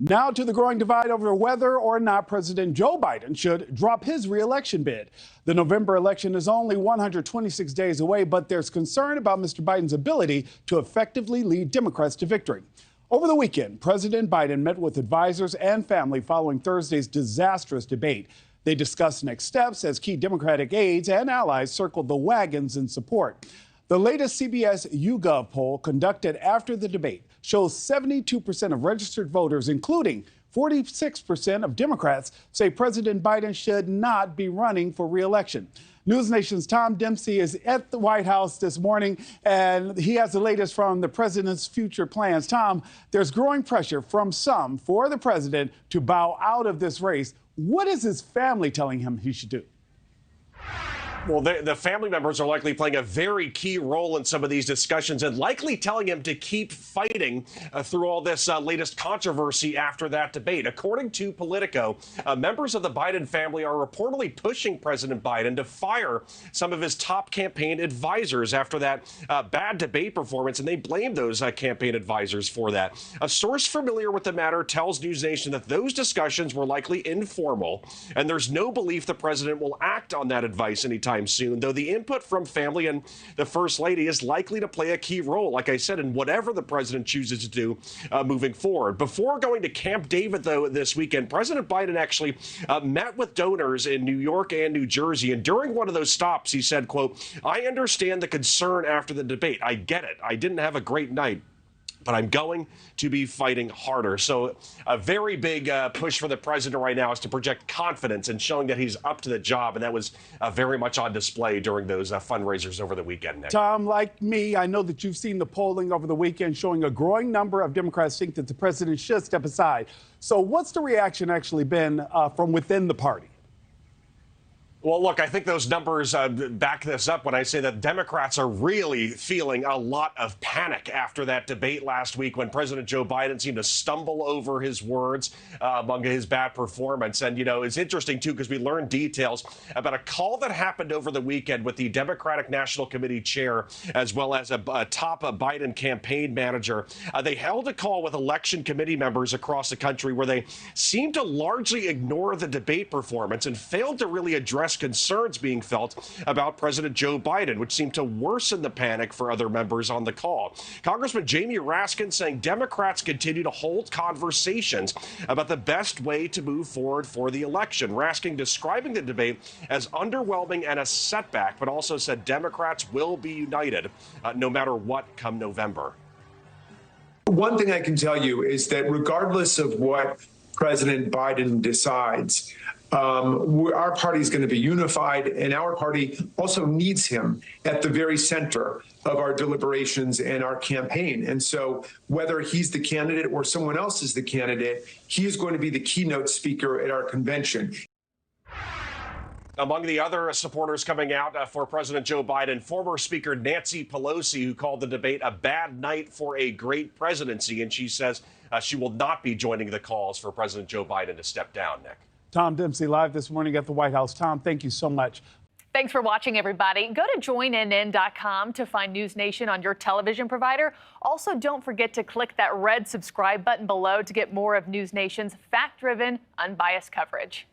Now to the growing divide over whether or not President Joe Biden should drop his re-election bid. The November election is only 126 days away, but there's concern about Mr. Biden's ability to effectively lead Democrats to victory. Over the weekend, President Biden met with advisors and family following Thursday's disastrous debate. They discussed next steps as key Democratic aides and allies circled the wagons in support. The latest CBS YouGov poll conducted after the debate shows 72% of registered voters, including 46% of Democrats, say President Biden should not be running for re-election. NewsNation's Tom Dempsey is at the White House this morning, and he has the latest from the president's future plans. Tom, there's growing pressure from some for the president to bow out of this race. What is his family telling him he should do? Well, the family members are likely playing a very key role in some of these discussions and likely telling him to keep fighting through all this latest controversy after that debate. According to Politico, members of the Biden family are reportedly pushing President Biden to fire some of his top campaign advisors after that bad debate performance, and they blame those campaign advisors for that. A source familiar with the matter tells NewsNation that those discussions were likely informal, and there's no belief the president will act on that advice anytime soon, though the input from family and the First Lady is likely to play a key role, like I said, in whatever the president chooses to do moving forward. Before going to Camp David, though, this weekend, President Biden actually met with donors in New York and New Jersey, and during one of those stops, he said, quote, "I understand the concern after the debate. I get it. I didn't have a great night, but I'm going to be fighting harder." So a very big push for the president right now is to project confidence and showing that he's up to the job. And that was very much on display during those fundraisers over the weekend, Nick. Tom, like me, I know that you've seen the polling over the weekend showing a growing number of Democrats think that the president should step aside. So what's the reaction actually been from within the party? Well, look, I think those numbers back this up when I say that Democrats are really feeling a lot of panic after that debate last week when President Joe Biden seemed to stumble over his words among his bad performance. And, you know, it's interesting, too, because we learned details about a call that happened over the weekend with the Democratic National Committee chair, as well as a top Biden campaign manager. They held a call with election committee members across the country where they seemed to largely ignore the debate performance and failed to really address concerns being felt about President Joe Biden, which seemed to worsen the panic for other members on the call. Congressman Jamie Raskin saying Democrats continue to hold conversations about the best way to move forward for the election. Raskin describing the debate as underwhelming and a setback, but also said Democrats will be united no matter what come November. One thing I can tell you is that regardless of what President Biden decides, our party is going to be unified, and our party also needs him at the very center of our deliberations and our campaign. And so whether he's the candidate or someone else is the candidate, he is going to be the keynote speaker at our convention. Among the other supporters coming out for President Joe Biden, former Speaker Nancy Pelosi, who called the debate a bad night for a great presidency, and she says she will not be joining the calls for President Joe Biden to step down, Nick. Tom Dempsey live this morning at the White House. Tom, thank you so much. Thanks for watching, everybody. Go to joinnn.com to find News Nation on your television provider. Also, don't forget to click that red subscribe button below to get more of News Nation's fact-driven, unbiased coverage.